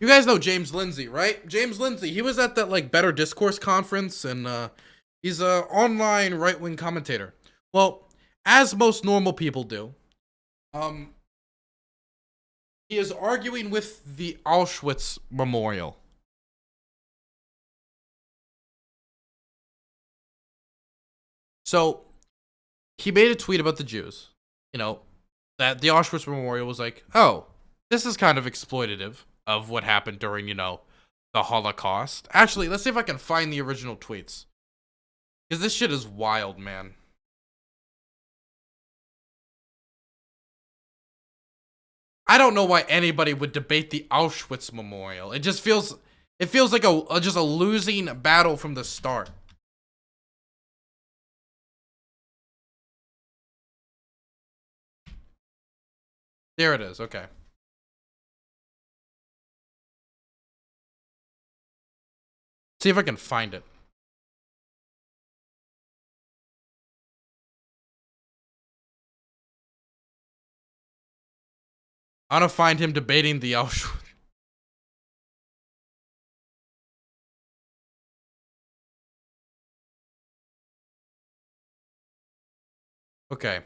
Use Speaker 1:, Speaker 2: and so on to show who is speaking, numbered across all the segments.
Speaker 1: You guys know James Lindsay, right? James Lindsay, he was at that, like, Better Discourse conference, and, he's a online right-wing commentator. Well, as most normal people do, he is arguing with the Auschwitz memorial. So, he made a tweet about the Jews, you know, that the Auschwitz memorial was like, oh, this is kind of exploitative of what happened during, the Holocaust. Actually, let's see if I can find the original tweets. Because this shit is wild, man. I don't know why anybody would debate the Auschwitz memorial. It feels like just a losing battle from the start. There it is, okay. See if I can find it. I want to find him debating the Auschwitz. Okay.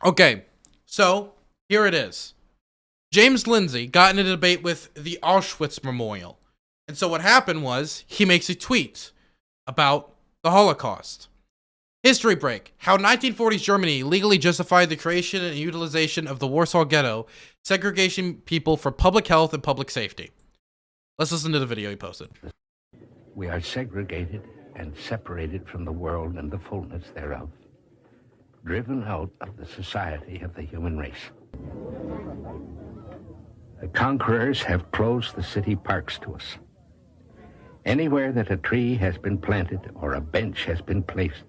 Speaker 1: Okay, so here it is. James Lindsay got in a debate with the Auschwitz memorial. And so what happened was, he makes a tweet about the Holocaust. History break. How 1940s Germany legally justified the creation and utilization of the Warsaw Ghetto, segregation people for public health and public safety. Let's listen to the video he posted.
Speaker 2: We are segregated and separated from the world and the fullness thereof, driven out of the society of the human race. The conquerors have closed the city parks to us. Anywhere that a tree has been planted or a bench has been placed,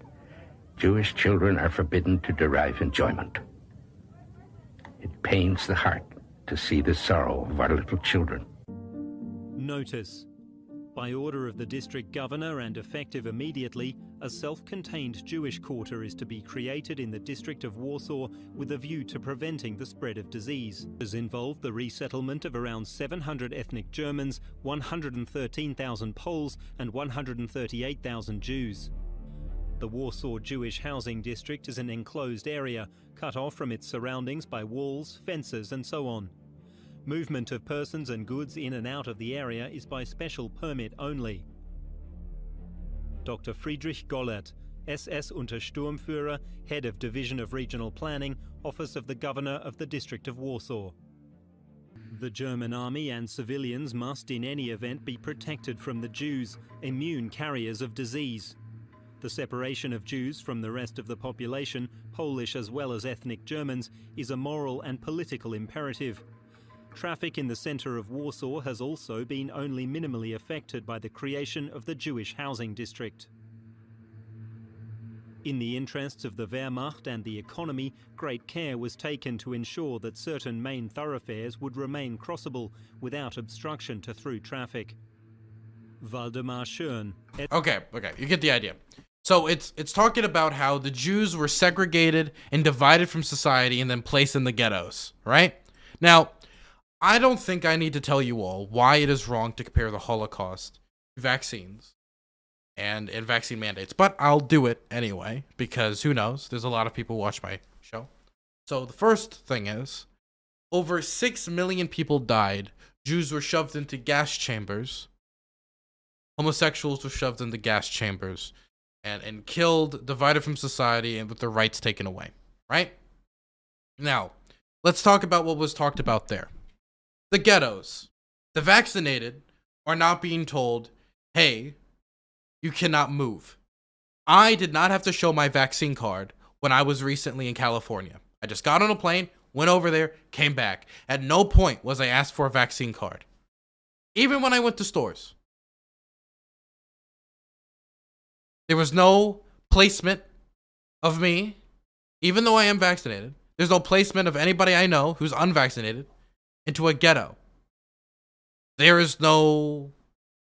Speaker 2: Jewish children are forbidden to derive enjoyment. It pains the heart to see the sorrow of our little children.
Speaker 3: Notice. By order of the district governor and effective immediately, a self-contained Jewish quarter is to be created in the district of Warsaw with a view to preventing the spread of disease. This involved the resettlement of around 700 ethnic Germans, 113,000 Poles and 138,000 Jews. The Warsaw Jewish Housing District is an enclosed area, cut off from its surroundings by walls, fences and so on. Movement of persons and goods in and out of the area is by special permit only. Dr. Friedrich Gollert, SS Untersturmführer, Head of Division of Regional Planning, Office of the Governor of the District of Warsaw. The German army and civilians must in any event be protected from the Jews, immune carriers of disease. The separation of Jews from the rest of the population, Polish as well as ethnic Germans, is a moral and political imperative. Traffic in the centre of Warsaw has also been only minimally affected by the creation of the Jewish housing district. In the interests of the Wehrmacht and the economy, great care was taken to ensure that certain main thoroughfares would remain crossable without obstruction to through traffic. Waldemar Schön.
Speaker 1: Okay, you get the idea. So it's talking about how the Jews were segregated and divided from society and then placed in the ghettos, right? Now, I don't think I need to tell you all why it is wrong to compare the Holocaust to vaccines and vaccine mandates, but I'll do it anyway, because who knows? There's a lot of people who watch my show. So the first thing is, over 6 million people died. Jews were shoved into gas chambers. Homosexuals were shoved into gas chambers and killed, divided from society, and with their rights taken away, right? Now, let's talk about what was talked about there. The ghettos. The vaccinated are not being told, hey, you cannot move. I did not have to show my vaccine card when I was recently in California. I just got on a plane, went over there, came back. At no point was I asked for a vaccine card. Even when I went to stores. There was no placement of me, even though I am vaccinated. There's no placement of anybody I know who's unvaccinated into a ghetto. There is no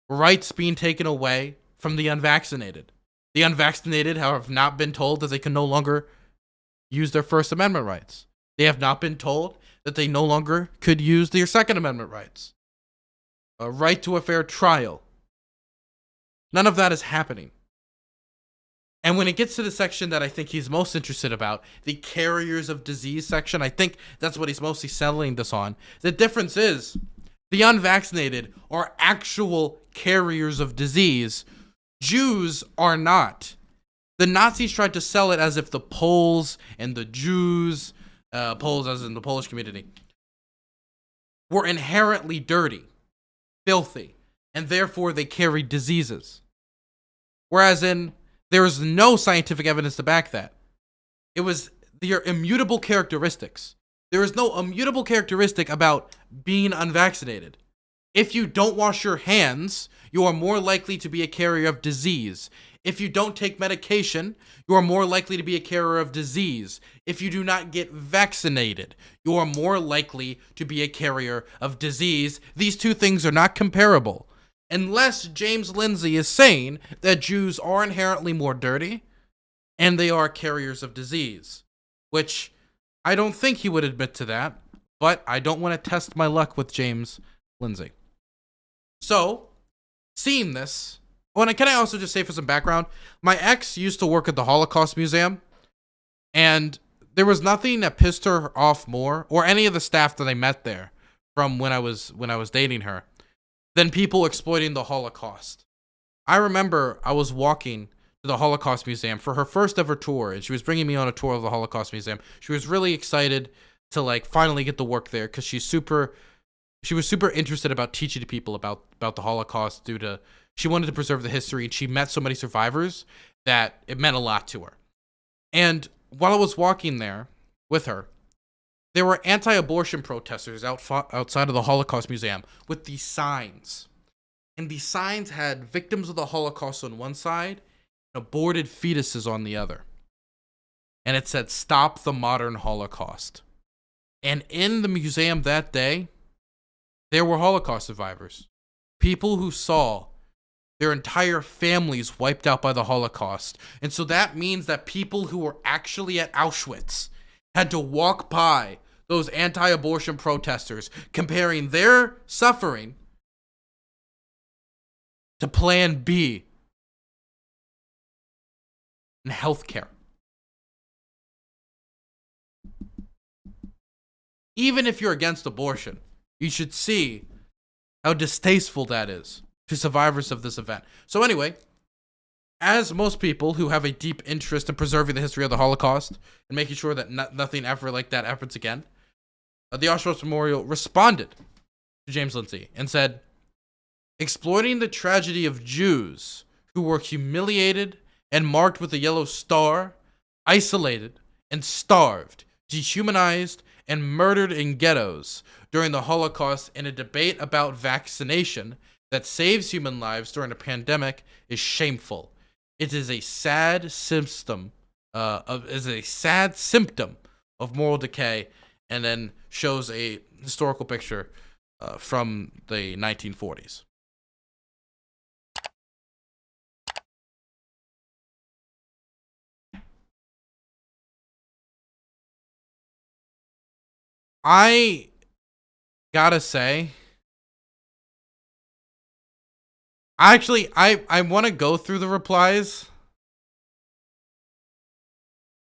Speaker 1: rights being taken away from the unvaccinated. The unvaccinated have not been told that they can no longer use their First Amendment rights. They have not been told that they no longer could use their Second Amendment rights, a right to a fair trial. None of that is happening. And when it gets to the section that I think he's most interested about, the carriers of disease section, I think that's what he's mostly selling this on. The difference is the unvaccinated are actual carriers of disease. Jews are not. The Nazis tried to sell it as if the Poles and the Jews, Poles as in the Polish community, were inherently dirty, filthy, and therefore they carried diseases. Whereas there is no scientific evidence to back that. It was their immutable characteristics. There is no immutable characteristic about being unvaccinated. If you don't wash your hands, you are more likely to be a carrier of disease. If you don't take medication, you are more likely to be a carrier of disease. If you do not get vaccinated, you are more likely to be a carrier of disease. These two things are not comparable. Unless James Lindsay is saying that Jews are inherently more dirty and they are carriers of disease, which I don't think he would admit to that, but I don't want to test my luck with James Lindsay. So, seeing this, and can I also just say for some background, my ex used to work at the Holocaust Museum, and there was nothing that pissed her off more, or any of the staff that I met there from when I was dating her, than people exploiting the Holocaust. I remember I was walking to the Holocaust Museum for her first ever tour, and she was bringing me on a tour of the Holocaust Museum. She was really excited to finally get to work there because she was super interested about teaching to people about the Holocaust she wanted to preserve the history, and she met so many survivors that it meant a lot to her. And while I was walking there with her, there were anti-abortion protesters outside of the Holocaust Museum with these signs. And these signs had victims of the Holocaust on one side and aborted fetuses on the other. And it said, "Stop the modern Holocaust." And in the museum that day, there were Holocaust survivors. People who saw their entire families wiped out by the Holocaust. And so that means that people who were actually at Auschwitz had to walk by those anti-abortion protesters, comparing their suffering to Plan B in healthcare. Even if you're against abortion, you should see how distasteful that is to survivors of this event. So anyway, as most people who have a deep interest in preserving the history of the Holocaust and making sure that nothing ever like that happens again, the Auschwitz Memorial responded to James Lindsay and said, "Exploiting the tragedy of Jews who were humiliated and marked with a yellow star, isolated and starved, dehumanized and murdered in ghettos during the Holocaust in a debate about vaccination that saves human lives during a pandemic is shameful. It is a sad symptom of moral decay," and then shows a historical picture from the 1940s. I gotta say, I want to go through the replies,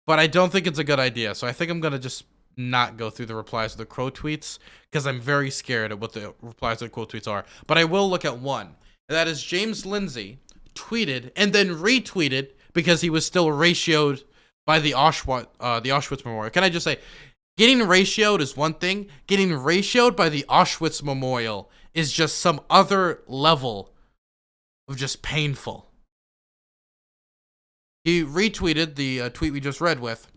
Speaker 1: but I don't think it's a good idea. So I think I'm gonna just not go through the replies to the Crow tweets because I'm very scared of what the replies to the Crow tweets are. But I will look at one. And that is James Lindsay tweeted and then retweeted because he was still ratioed by the Auschwitz Memorial. Can I just say, getting ratioed is one thing. Getting ratioed by the Auschwitz Memorial is just some other level of just painful. He retweeted the tweet we just read with,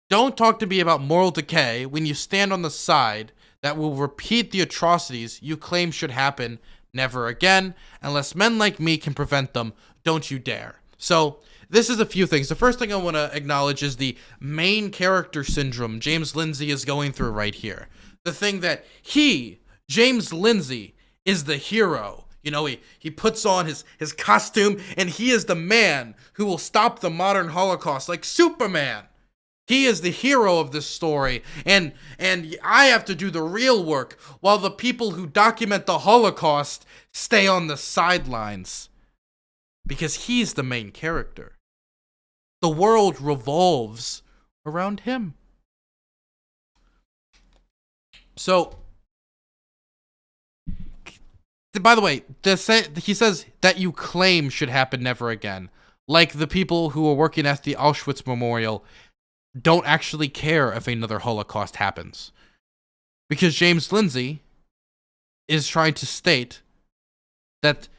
Speaker 1: "Don't talk to me about moral decay when you stand on the side that will repeat the atrocities you claim should happen never again. Unless men like me can prevent them, don't you dare." So this is a few things. The first thing I want to acknowledge is the main character syndrome James Lindsay is going through right here. The thing that James Lindsay, is the hero. You know, he puts on his costume and he is the man who will stop the modern Holocaust like Superman. He is the hero of this story, and I have to do the real work while the people who document the Holocaust stay on the sidelines. Because he's the main character. The world revolves around him. So, by the way, he says that you claim should happen never again. Like the people who are working at the Auschwitz Memorial don't actually care if another Holocaust happens. Because James Lindsay is trying to state that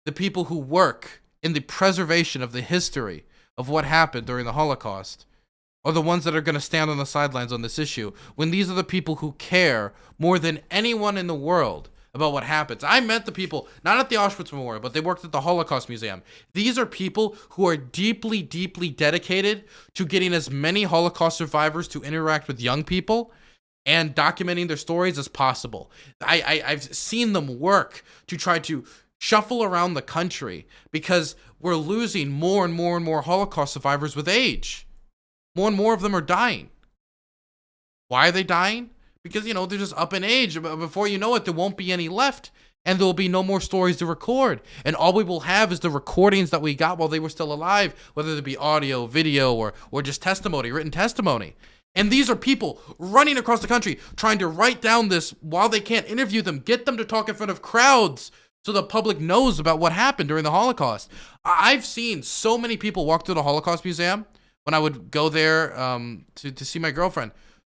Speaker 1: the people who work in the preservation of the history of what happened during the Holocaust are the ones that are going to stand on the sidelines on this issue, when these are the people who care more than anyone in the world about what happens. I met the people, not at the Auschwitz Memorial, but they worked at the Holocaust Museum. These are people who are deeply, deeply dedicated to getting as many Holocaust survivors to interact with young people and documenting their stories as possible. I've seen them work to try to shuffle around the country because we're losing more and more and more Holocaust survivors with age. More and more of them are dying. Why are they dying? Because, they're just up in age. Before you know it, there won't be any left. And there will be no more stories to record. And all we will have is the recordings that we got while they were still alive, whether it be audio, video, or just testimony, written testimony. And these are people running across the country trying to write down this while they can't interview them, get them to talk in front of crowds so the public knows about what happened during the Holocaust. I've seen so many people walk through the Holocaust Museum when I would go there to see my girlfriend.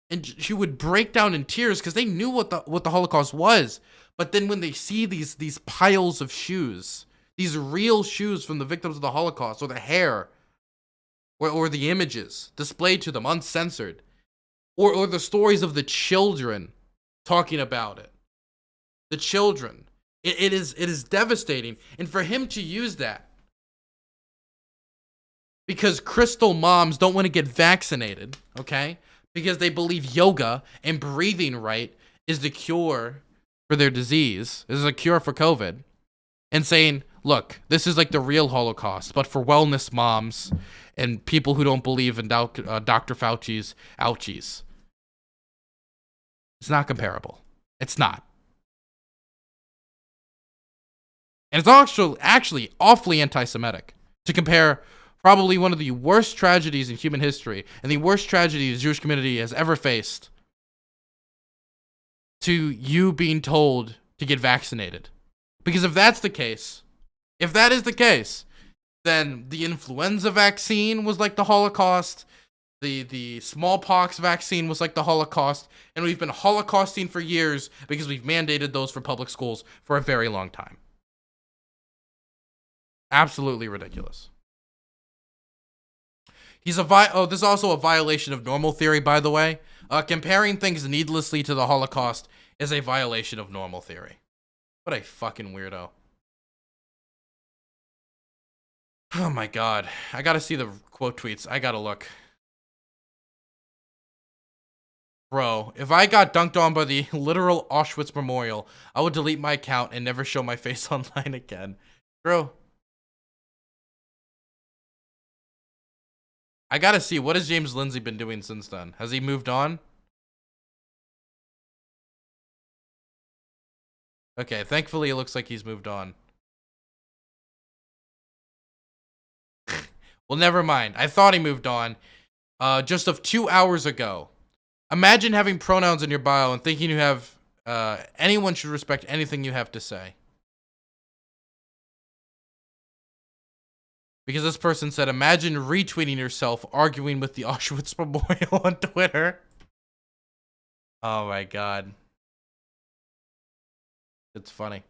Speaker 1: And she would break down in tears because they knew what the Holocaust was. But then when they see these piles of shoes, these real shoes from the victims of the Holocaust, or the hair, or the images displayed to them uncensored, or the stories of the children talking about it, the children, it is devastating. And for him to use that because crystal moms don't want to get vaccinated, okay? Because they believe yoga and breathing right is the cure for their disease, is a cure for COVID, and saying, look, this is like the real Holocaust, but for wellness moms and people who don't believe in Dr. Fauci's ouchies. It's not comparable. It's not. And it's actually awfully anti-Semitic to compare probably one of the worst tragedies in human history and the worst tragedy the Jewish community has ever faced to you being told to get vaccinated. Because if that is the case, then the influenza vaccine was like the Holocaust, the smallpox vaccine was like the Holocaust, and we've been holocausting for years because we've mandated those for public schools for a very long time. Absolutely ridiculous. This is also a violation of normal theory, by the way. Comparing things needlessly to the Holocaust is a violation of normal theory. What a fucking weirdo. Oh my god. I gotta see the quote tweets. I gotta look. Bro, if I got dunked on by the literal Auschwitz Memorial, I would delete my account and never show my face online again. Bro. I gotta see, what has James Lindsay been doing since then? Has he moved on? Okay, thankfully it looks like he's moved on. Well, never mind. I thought he moved on. Just of 2 hours ago. Imagine having pronouns in your bio and thinking you have, anyone should respect anything you have to say. Because this person said, imagine retweeting yourself arguing with the Auschwitz Memorial on Twitter. Oh my god. It's funny.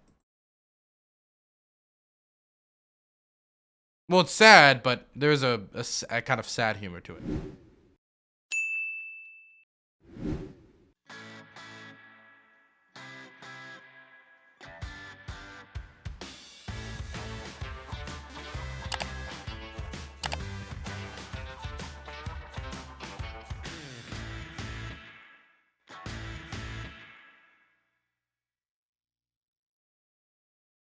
Speaker 1: Well, it's sad, but there's a kind of sad humor to it.